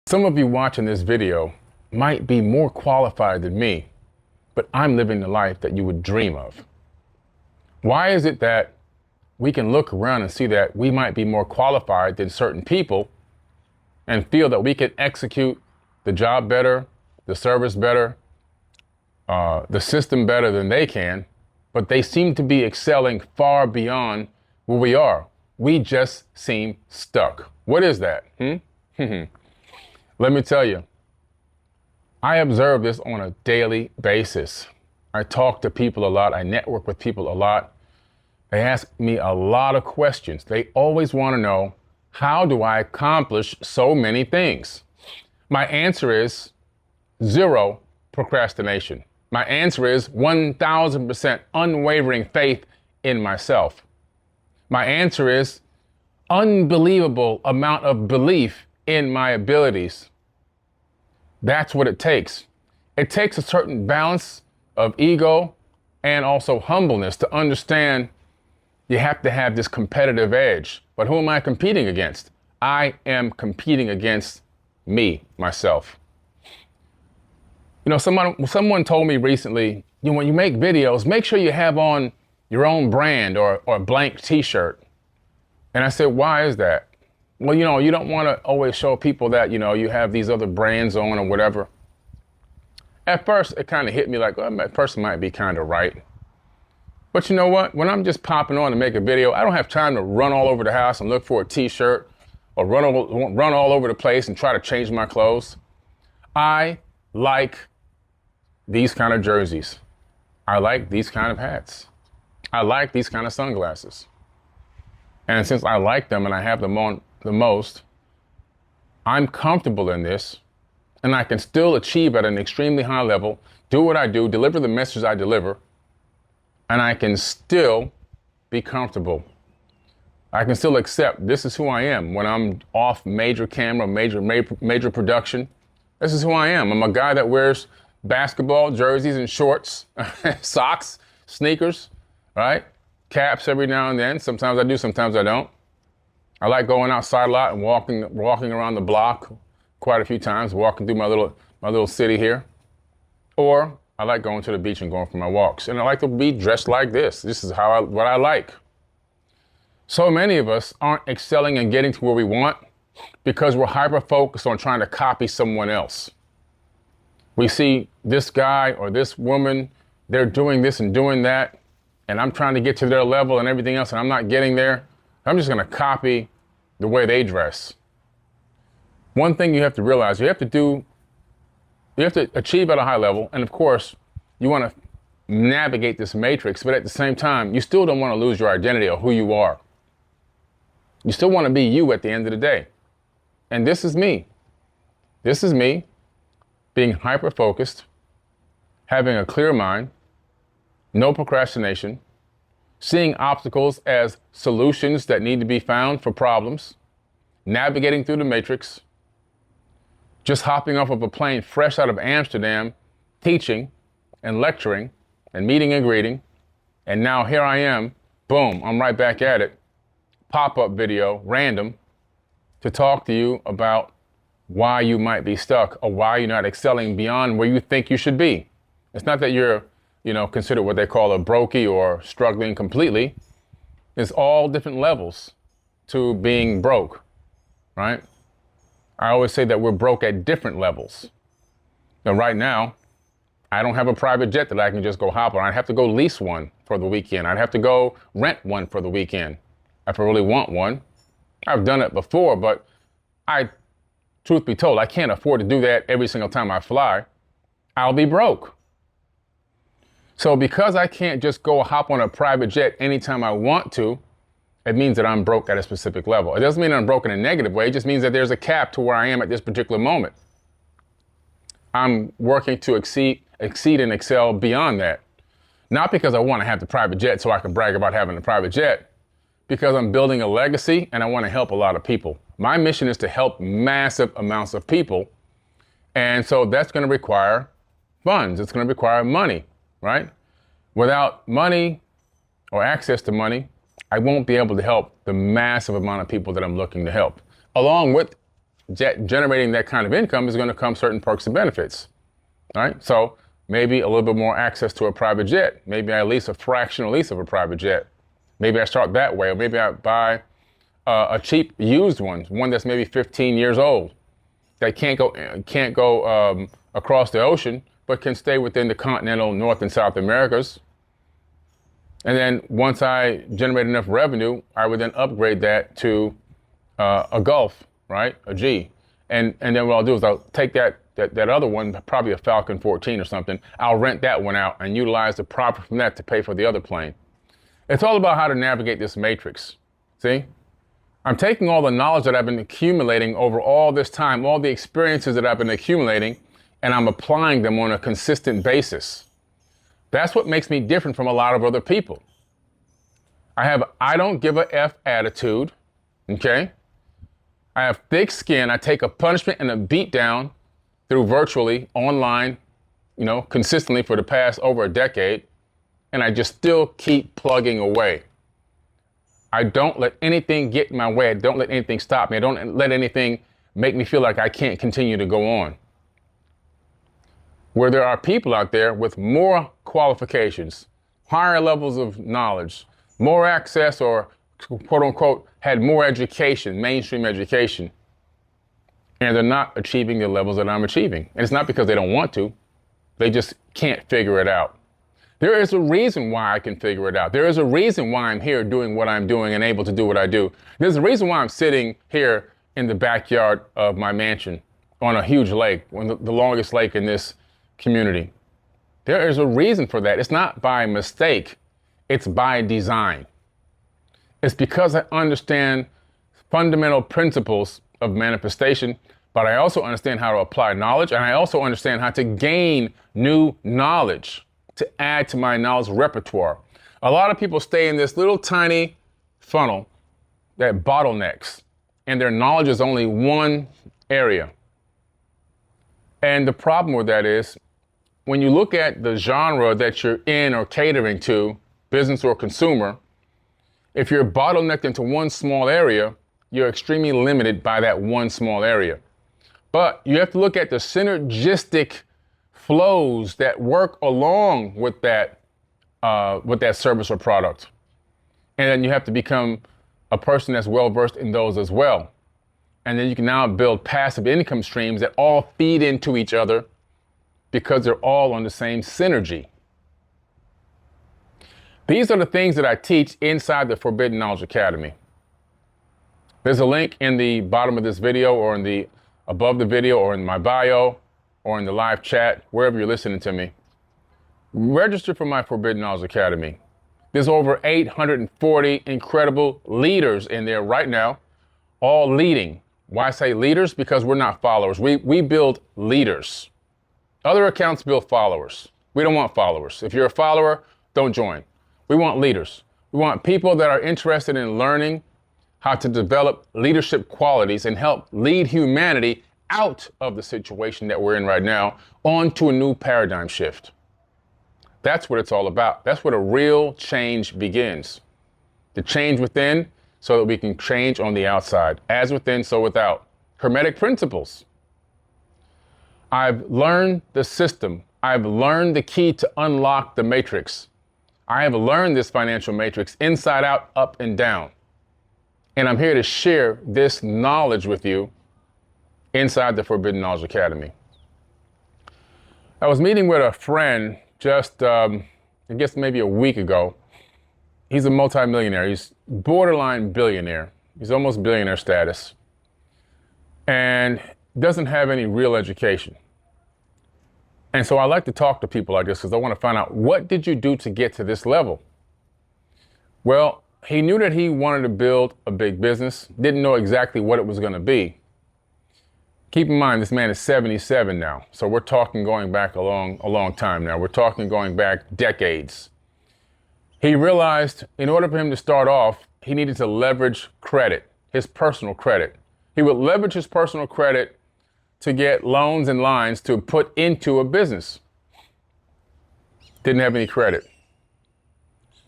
Some of you watching this video might be more qualified than me, but I'm living the life that you would dream of. Why is it that we can look around and see that we might be more qualified than certain people and feel that we can execute the job better, the service better, the system better than they can, but they seem to be excelling far beyond where we are? We just seem stuck. What is that? Let me tell you, I observe this on a daily basis. I talk to people a lot. I network with people a lot. They ask me a lot of questions. They always want to know, how do I accomplish so many things? My answer is zero procrastination. My answer is 1,000% unwavering faith in myself. My answer is unbelievable amount of belief in my abilities. That's what it takes. It takes a certain balance of ego and also humbleness to understand you have to have this competitive edge. But who am I competing against? I am competing against me, myself. You know, someone told me recently, when you make videos, make sure you have on your own brand or a blank t-shirt. And I said, why is that? Well, you don't want to always show people that, you have these other brands on or whatever. At first, it kind of hit me like, well, that person might be kind of right. But you know what? When I'm just popping on to make a video, I don't have time to run all over the house and look for a t-shirt or run all over the place and try to change my clothes. I like these kind of jerseys. I like these kind of hats. I like these kind of sunglasses. And since I like them and I have them on the most, I'm comfortable in this, and I can still achieve at an extremely high level, do what I do, deliver the message I deliver, and I can still be comfortable. I can still accept this is who I am when I'm off major camera, major production. This is who I am. I'm a guy that wears basketball jerseys and shorts, socks, sneakers, right? Caps every now and then. Sometimes I do, sometimes I don't. I like going outside a lot and walking around the block quite a few times, walking through my little city here. Or I like going to the beach and going for my walks. And I like to be dressed like this. This is what I like. So many of us aren't excelling and getting to where we want because we're hyper-focused on trying to copy someone else. We see this guy or this woman, they're doing this and doing that, and I'm trying to get to their level and everything else, and I'm not getting there. I'm just going to copy the way they dress. One thing you have to realize, you have to achieve at a high level, and of course, you want to navigate this matrix, but at the same time, you still don't want to lose your identity or who you are. You still want to be you at the end of the day. And this is me. This is me being hyper-focused, having a clear mind, no procrastination, seeing obstacles as solutions that need to be found for problems, navigating through the matrix, just hopping off of a plane fresh out of Amsterdam, teaching and lecturing and meeting and greeting. And now here I am, boom, I'm right back at it. Pop-up video, random, to talk to you about why you might be stuck or why you're not excelling beyond where you think you should be. It's not that you're considered what they call a brokey or struggling completely. It's all different levels to being broke, right? I always say that we're broke at different levels. Now, right now, I don't have a private jet that I can just go hop on. I'd have to go lease one for the weekend. I'd have to go rent one for the weekend if I really want one. I've done it before, but truth be told, I can't afford to do that every single time I fly. I'll be broke. So because I can't just go hop on a private jet anytime I want to, it means that I'm broke at a specific level. It doesn't mean I'm broke in a negative way. It just means that there's a cap to where I am at this particular moment. I'm working to exceed and excel beyond that. Not because I want to have the private jet so I can brag about having the private jet, because I'm building a legacy and I want to help a lot of people. My mission is to help massive amounts of people. And so that's going to require funds. It's going to require money. Right? Without money or access to money, I won't be able to help the massive amount of people that I'm looking to help, along with generating that kind of income is going to come certain perks and benefits. All right. So maybe a little bit more access to a private jet. Maybe I lease a fractional lease of a private jet. Maybe I start that way, or maybe I buy a cheap used one that's maybe 15 years old, that can't go across the ocean, but can stay within the continental North and South Americas. And then once I generate enough revenue, I would then upgrade that to a Gulf, right? A G. And then what I'll do is I'll take that other one, probably a Falcon 14 or something. I'll rent that one out and utilize the profit from that to pay for the other plane. It's all about how to navigate this matrix. See? I'm taking all the knowledge that I've been accumulating over all this time, all the experiences that I've been accumulating, and I'm applying them on a consistent basis. That's what makes me different from a lot of other people. I have I don't give a F attitude, okay? I have thick skin. I take a punishment and a beat down through virtually, online, consistently for the past over a decade, and I just still keep plugging away. I don't let anything get in my way. I don't let anything stop me. I don't let anything make me feel like I can't continue to go on. Where there are people out there with more qualifications, higher levels of knowledge, more access, or quote unquote, had more education, mainstream education, and they're not achieving the levels that I'm achieving. And it's not because they don't want to, they just can't figure it out. There is a reason why I can figure it out. There is a reason why I'm here doing what I'm doing and able to do what I do. There's a reason why I'm sitting here in the backyard of my mansion on a huge lake, the longest lake in this community. There is a reason for that. It's not by mistake. It's by design. It's because I understand fundamental principles of manifestation, but I also understand how to apply knowledge, and I also understand how to gain new knowledge to add to my knowledge repertoire. A lot of people stay in this little tiny funnel that bottlenecks, and their knowledge is only one area. And the problem with that is, when you look at the genre that you're in or catering to, business or consumer, if you're bottlenecked into one small area, you're extremely limited by that one small area. But you have to look at the synergistic flows that work along with that service or product. And then you have to become a person that's well-versed in those as well. And then you can now build passive income streams that all feed into each other because they're all on the same synergy. These are the things that I teach inside the Forbidden Knowledge Academy. There's a link in the bottom of this video, or above the video, or in my bio, or in the live chat, wherever you're listening to me. Register for my Forbidden Knowledge Academy. There's over 840 incredible leaders in there right now, all leading. Why I say leaders? Because we're not followers. We build leaders. Other accounts build followers. We don't want followers. If you're a follower, don't join. We want leaders. We want people that are interested in learning how to develop leadership qualities and help lead humanity out of the situation that we're in right now onto a new paradigm shift. That's what it's all about. That's where the real change begins. The change within so that we can change on the outside. As within, so without. Hermetic principles. I've learned the system. I've learned the key to unlock the matrix. I have learned this financial matrix inside out, up and down. And I'm here to share this knowledge with you inside the Forbidden Knowledge Academy. I was meeting with a friend just, I guess maybe a week ago. He's a multimillionaire. He's borderline billionaire. He's almost billionaire status. And doesn't have any real education. And so I like to talk to people like this because I want to find out, what did you do to get to this level? Well, he knew that he wanted to build a big business, didn't know exactly what it was going to be. Keep in mind, this man is 77 now. So we're talking going back a long time now. We're talking going back decades. He realized in order for him to start off, he needed to leverage credit, his personal credit. He would leverage his personal credit to get loans and lines to put into a business. Didn't have any credit.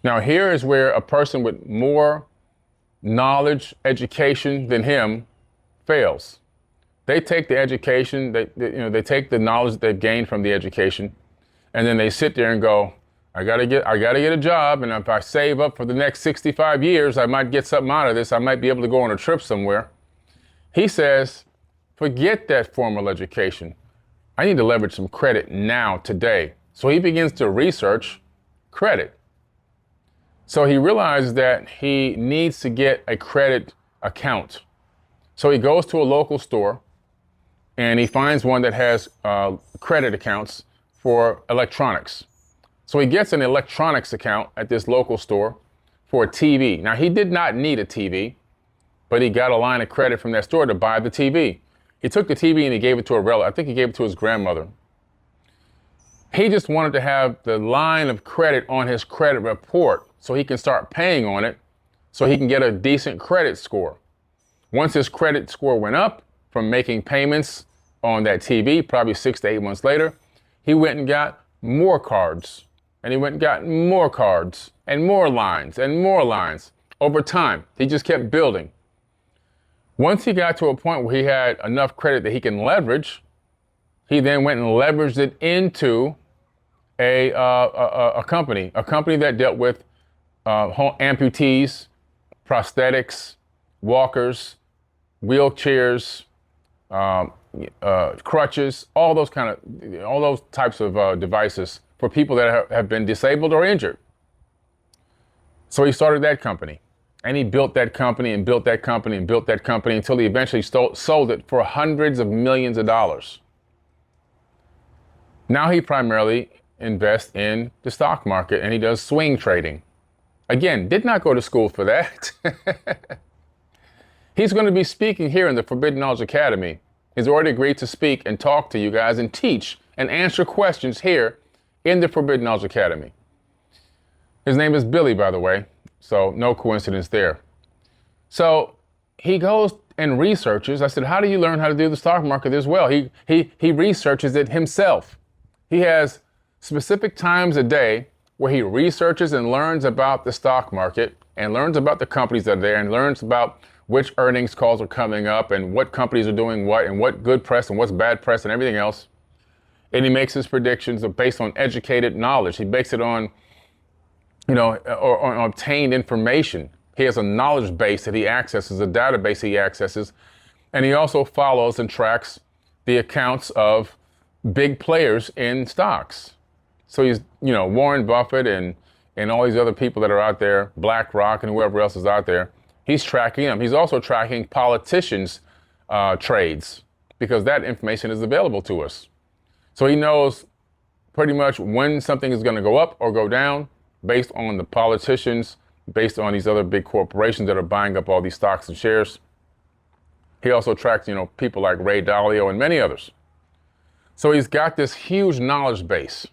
Now here is where a person with more knowledge, education than him fails. They take the education, they take the knowledge that they've gained from the education, and then they sit there and go, I gotta get a job, and if I save up for the next 65 years, I might get something out of this. I might be able to go on a trip somewhere. He says, forget that formal education. I need to leverage some credit now, today. So he begins to research credit. So he realizes that he needs to get a credit account. So he goes to a local store and he finds one that has credit accounts for electronics. So he gets an electronics account at this local store for a TV. Now, he did not need a TV, but he got a line of credit from that store to buy the TV. He took the TV and he gave it to a relative. I think he gave it to his grandmother. He just wanted to have the line of credit on his credit report so he can start paying on it so he can get a decent credit score. Once his credit score went up from making payments on that TV, probably 6 to 8 months later, he went and got more cards. And he went and got more cards and more lines and more lines. Over time, he just kept building. Once he got to a point where he had enough credit that he can leverage, he then went and leveraged it into a company that dealt with amputees, prosthetics, walkers, wheelchairs, crutches, all those types of devices for people that have been disabled or injured. So he started that company, and he built that company and built that company and built that company until he eventually sold it for hundreds of millions of dollars. Now he primarily invests in the stock market and he does swing trading. Again, did not go to school for that. He's going to be speaking here in the Forbidden Knowledge Academy. He's already agreed to speak and talk to you guys and teach and answer questions here in the Forbidden Knowledge Academy. His name is Billy, by the way, so no coincidence there. So he goes and researches. I said, how do you learn how to do the stock market as well? He researches it himself. He has specific times a day where he researches and learns about the stock market and learns about the companies that are there and learns about which earnings calls are coming up and what companies are doing what and what good press and what's bad press and everything else. And he makes his predictions based on educated knowledge. He makes it on, or on obtained information. He has a knowledge base that he accesses, a database he accesses, and he also follows and tracks the accounts of big players in stocks. So he's, Warren Buffett and all these other people that are out there, BlackRock and whoever else is out there. He's tracking them. He's also tracking politicians' trades because that information is available to us. So he knows pretty much when something is going to go up or go down based on the politicians, based on these other big corporations that are buying up all these stocks and shares. He also tracks, people like Ray Dalio and many others. So he's got this huge knowledge base.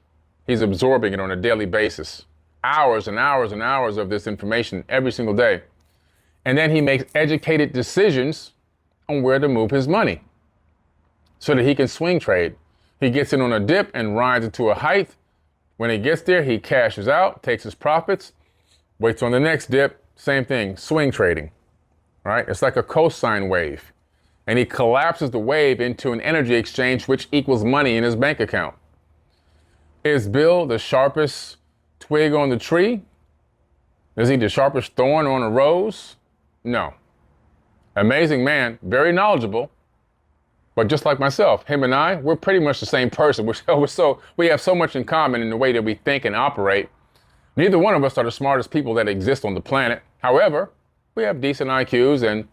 He's absorbing it on a daily basis, hours and hours and hours of this information every single day. And then he makes educated decisions on where to move his money so that he can swing trade. He gets in on a dip and rides it to a height. When he gets there, he cashes out, takes his profits, waits on the next dip, same thing, swing trading, right? It's like a cosine wave. And he collapses the wave into an energy exchange which equals money in his bank account. Is Bill the sharpest twig on the tree? Is he the sharpest thorn on a rose? No. Amazing man, very knowledgeable. But just like myself, him and I, we're pretty much the same person. We have so much in common in the way that we think and operate. Neither one of us are the smartest people that exist on the planet. However, we have decent IQs,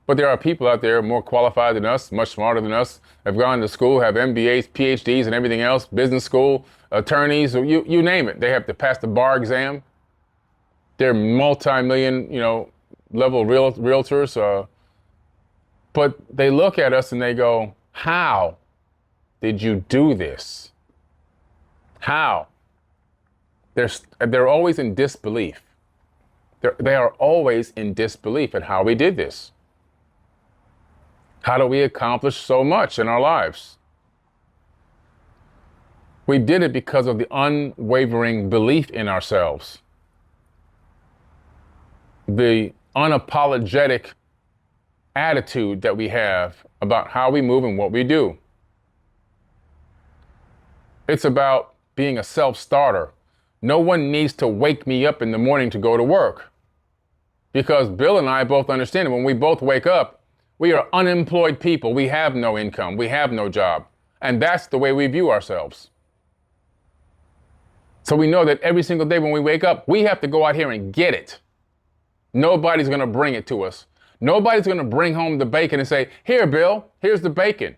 but there are people out there more qualified than us, much smarter than us, have gone to school, have MBAs, PhDs, and everything else, business school, attorneys, you name it. They have to pass the bar exam. They're multi-million, level realtors. But they look at us and they go, how did you do this? How? They're always in disbelief. They are always in disbelief at how we did this. How do we accomplish so much in our lives? We did it because of the unwavering belief in ourselves. The unapologetic attitude that we have about how we move and what we do. It's about being a self-starter. No one needs to wake me up in the morning to go to work. Because Bill and I both understand that when we both wake up, we are unemployed people. We have no income. We have no job. And that's the way we view ourselves. So we know that every single day when we wake up, we have to go out here and get it. Nobody's going to bring it to us. Nobody's going to bring home the bacon and say, here, Bill, here's the bacon.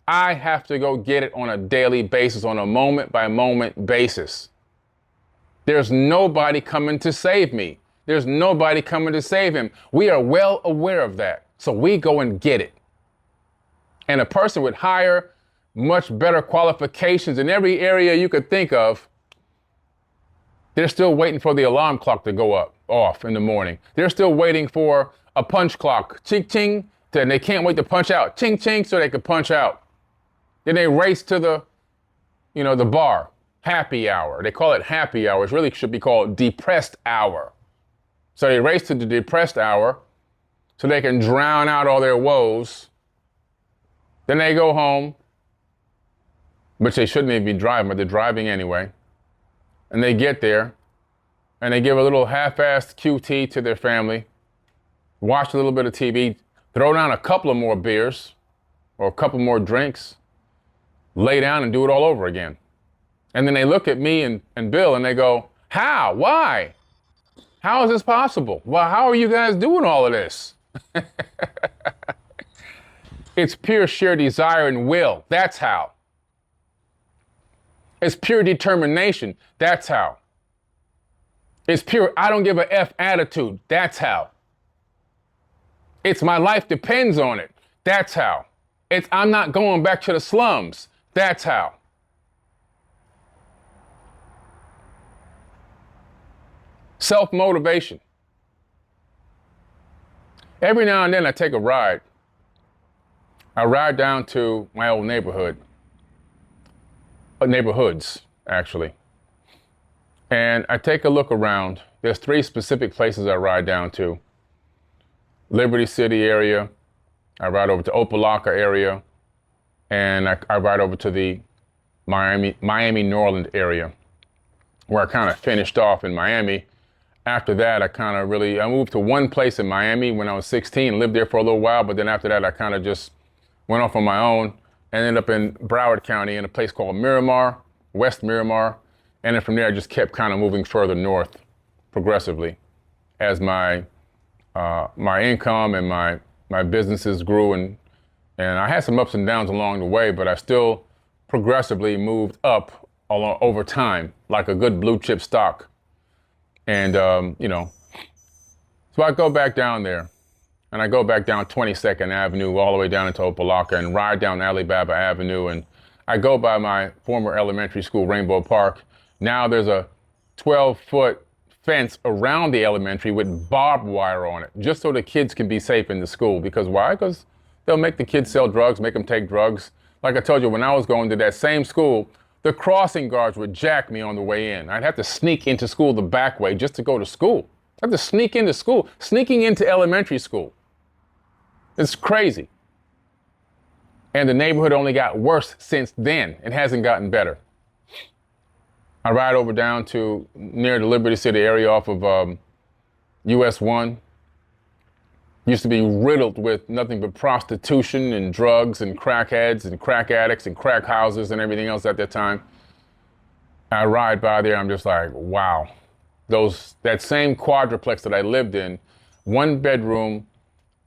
I have to go get it on a daily basis, on a moment by moment basis. There's nobody coming to save me. There's nobody coming to save him. We are well aware of that. So we go and get it. And a person with higher, much better qualifications in every area you could think of, they're still waiting for the alarm clock to go off in the morning. They're still waiting for a punch clock, ching ching, and they can't wait to punch out, ching ching, so they can punch out. Then they race to the bar, happy hour. They call it happy hour. It really should be called depressed hour. So they race to the depressed hour so they can drown out all their woes. Then they go home, which they shouldn't even be driving, but they're driving anyway. And they get there and they give a little half-assed QT to their family, watch a little bit of TV, throw down a couple of more beers or a couple more drinks, lay down and do it all over again. And then they look at me and Bill and they go, how? Why? How is this possible? Well, how are you guys doing all of this? It's pure sheer desire and will. That's how. It's pure determination. That's how. It's pure I don't give a F attitude. That's how. It's my life depends on it. That's how. It's I'm not going back to the slums. That's how. Self-motivation. Every now and then I take a ride. I ride down to my old neighborhood. Neighborhoods, actually. And I take a look around. There's 3 specific places I ride down to. Liberty City area. I ride over to Opelika area. And I ride over to the Miami, New Orleans area, where I kind of finished off in Miami. After that, I moved to one place in Miami when I was 16, lived there for a little while, but then after that, I kind of just went off on my own and ended up in Broward County in a place called Miramar, West Miramar. And then from there, I just kept kind of moving further north progressively as my income and my businesses grew. And I had some ups and downs along the way, but I still progressively moved up over time, like a good blue chip stock. And, so I go back down there. And I go back down 22nd Avenue all the way down into Opelika and ride down Alibaba Avenue. And I go by my former elementary school, Rainbow Park. Now there's a 12-foot fence around the elementary with barbed wire on it, just so the kids can be safe in the school. Because why? Because they'll make the kids sell drugs, make them take drugs. Like I told you, when I was going to that same school, the crossing guards would jack me on the way in. I'd have to sneak into school the back way just to go to school. I'd have to sneak into school, sneaking into elementary school. It's crazy. And the neighborhood only got worse since then. It hasn't gotten better. I ride over down to near the Liberty City area off of US 1. Used to be riddled with nothing but prostitution and drugs and crackheads and crack addicts and crack houses and everything else at that time. I ride by there, I'm just like, wow. That same quadruplex that I lived in, 1-bedroom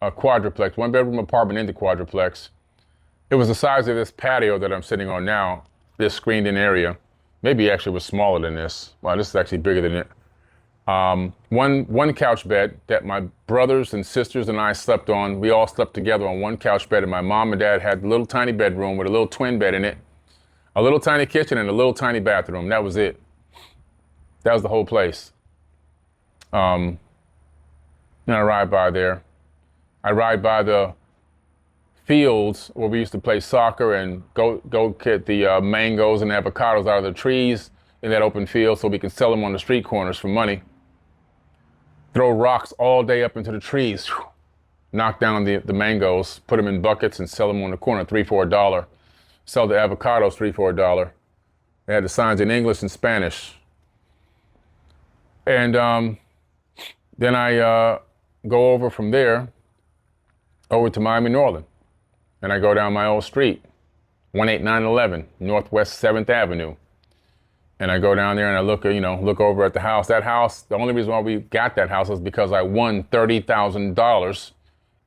quadruplex, 1-bedroom apartment in the quadruplex. It was the size of this patio that I'm sitting on now, this screened-in area. Maybe actually it was smaller than this. Wow, this is actually bigger than it. One couch bed that my brothers and sisters and I slept on. We all slept together on one couch bed, and my mom and dad had a little tiny bedroom with a little twin bed in it, a little tiny kitchen, and a little tiny bathroom. That was it. That was the whole place. And I ride by there. I ride by the fields where we used to play soccer and go get the mangoes and avocados out of the trees in that open field so we can sell them on the street corners for money. Throw rocks all day up into the trees. knock down the mangoes, put them in buckets and sell them on the corner, $3 for $1. Sell the avocados, $3 for $1. They had the signs in English and Spanish. And then I go over from there over to Miami, New Orleans. And I go down my old street, 18911 Northwest 7th Avenue. And I go down there and I look over at the house. That house, the only reason why we got that house is because I won $30,000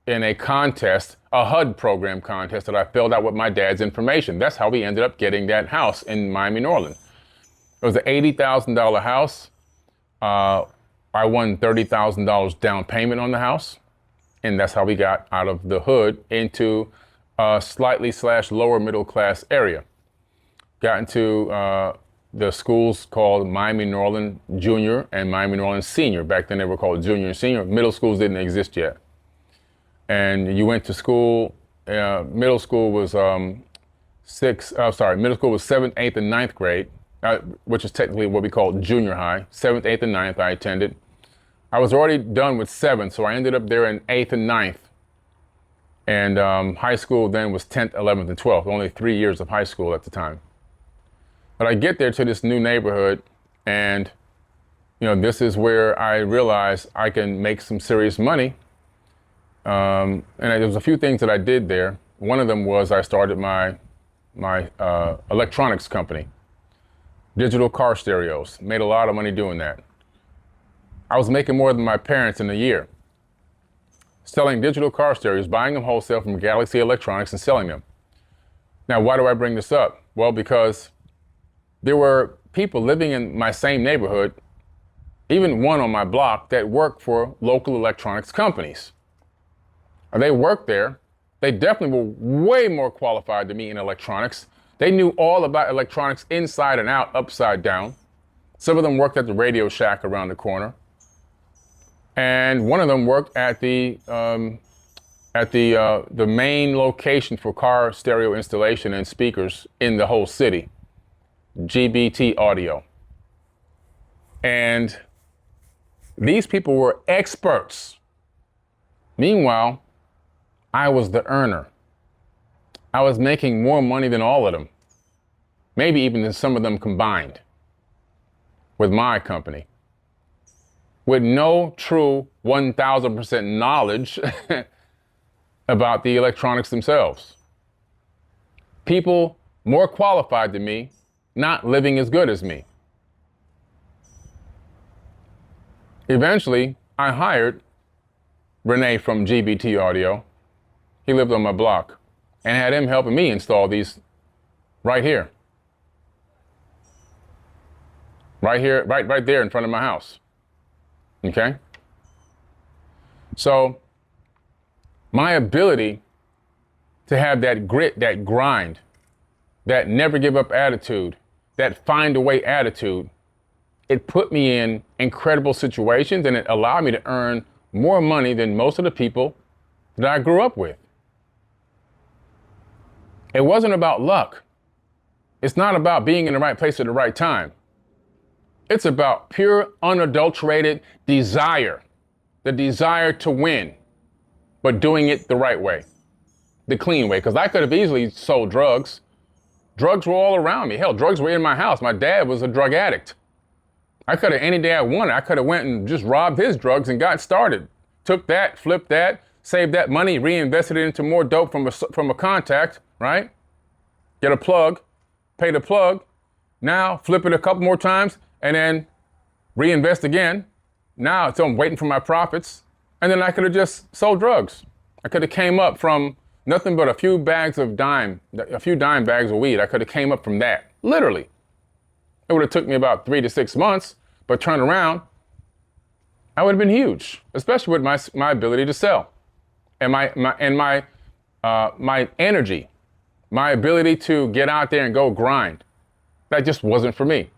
in a contest, a HUD program contest that I filled out with my dad's information. That's how we ended up getting that house in Miami, New Orleans. It was an $80,000 house. I won $30,000 down payment on the house. And that's how we got out of the hood into a slightly / lower middle class area. Got into the schools called Miami New Orleans Junior and Miami New Orleans Senior. Back then they were called Junior and Senior. Middle schools didn't exist yet. And you went to school, middle school was middle school was 7th, 8th, and 9th grade, which is technically what we call junior high. 7th, 8th, and 9th I attended. I was already done with 7th, so I ended up there in 8th and 9th. And high school then was 10th, 11th, and 12th, only 3 years of high school at the time. But I get there to this new neighborhood, and this is where I realized I can make some serious money. And there was a few things that I did there. One of them was I started my electronics company, digital car stereos. Made a lot of money doing that. I was making more than my parents in a year, selling digital car stereos, buying them wholesale from Galaxy Electronics and selling them. Now, why do I bring this up? Well, because there were people living in my same neighborhood, even one on my block, that worked for local electronics companies. And they worked there. They definitely were way more qualified than me in electronics. They knew all about electronics inside and out, upside down. Some of them worked at the Radio Shack around the corner. And one of them worked at the main location for car stereo installation and speakers in the whole city, GBT Audio. And these people were experts. Meanwhile, I was the earner. I was making more money than all of them, maybe even than some of them combined with my company, with no true 1,000% knowledge about the electronics themselves. People more qualified than me, not living as good as me. Eventually, I hired Renee from GBT Audio. He lived on my block, and had him helping me install these right here. Right here, right there in front of my house. Okay? So, my ability to have that grit, that grind, that never give up attitude, that find a way attitude, it put me in incredible situations, and it allowed me to earn more money than most of the people that I grew up with. It wasn't about luck. It's not about being in the right place at the right time. It's about pure, unadulterated desire. The desire to win, but doing it the right way, the clean way. Because I could have easily sold drugs. Drugs were all around me. Hell, drugs were in my house. My dad was a drug addict. I could have, any day I wanted, I could have went and just robbed his drugs and got started. Took that, flipped that, saved that money, reinvested it into more dope from a contact, right? Get a plug, pay the plug. Now flip it a couple more times and then reinvest again. Now I'm waiting for my profits. And then I could have just sold drugs. I could have came up from nothing but a few dime bags of weed. I could have came up from that, literally. It would have took me about 3 to 6 months, but turn around, I would have been huge, especially with my ability to sell and my energy, my ability to get out there and go grind. That just wasn't for me.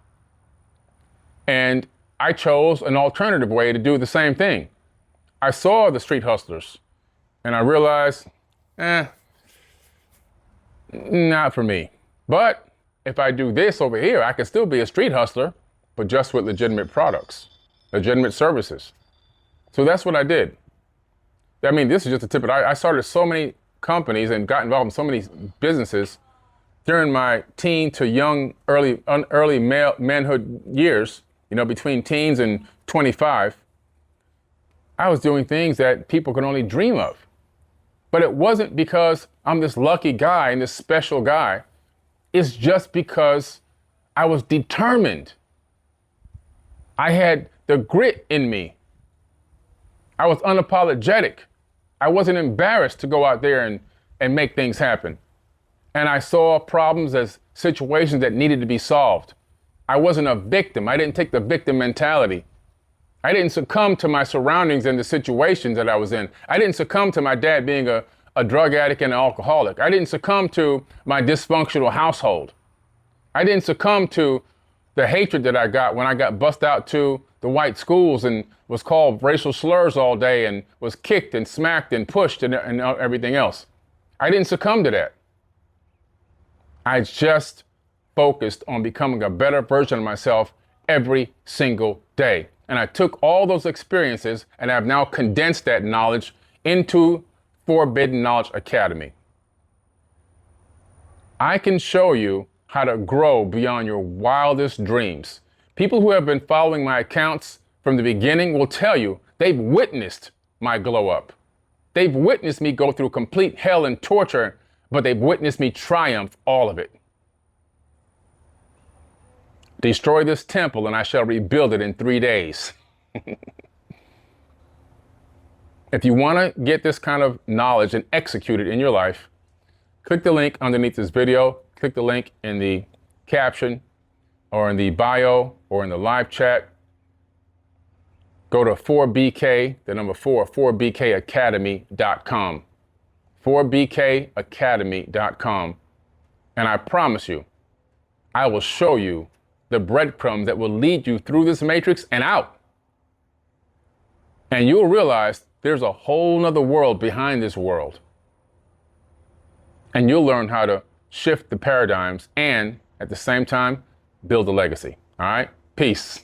And I chose an alternative way to do the same thing. I saw the street hustlers and I realized, not for me. But if I do this over here, I can still be a street hustler, but just with legitimate products, legitimate services. So that's what I did. I mean, this is just a tip. But I started so many companies and got involved in so many businesses during my teen to young, early manhood years, you know, between teens and 25. I was doing things that people could only dream of. But it wasn't because I'm this lucky guy and this special guy. It's just because I was determined. I had the grit in me. I was unapologetic. I wasn't embarrassed to go out there and make things happen. And I saw problems as situations that needed to be solved. I wasn't a victim. I didn't take the victim mentality. I didn't succumb to my surroundings and the situations that I was in. I didn't succumb to my dad being a drug addict and an alcoholic. I didn't succumb to my dysfunctional household. I didn't succumb to the hatred that I got when I got bussed out to the white schools and was called racial slurs all day and was kicked and smacked and pushed and everything else. I didn't succumb to that. I just focused on becoming a better version of myself every single day. And I took all those experiences and I've now condensed that knowledge into Forbidden Knowledge Academy. I can show you how to grow beyond your wildest dreams. People who have been following my accounts from the beginning will tell you they've witnessed my glow up. They've witnessed me go through complete hell and torture, but they've witnessed me triumph all of it. Destroy this temple and I shall rebuild it in 3 days. If you want to get this kind of knowledge and execute it in your life, click the link underneath this video. Click the link in the caption or in the bio or in the live chat. Go to 4BK, the number 4, 4BKacademy.com. 4BKacademy.com. And I promise you, I will show you the breadcrumbs that will lead you through this matrix and out. And you'll realize there's a whole nother world behind this world. And you'll learn how to shift the paradigms and at the same time, build a legacy. All right? Peace.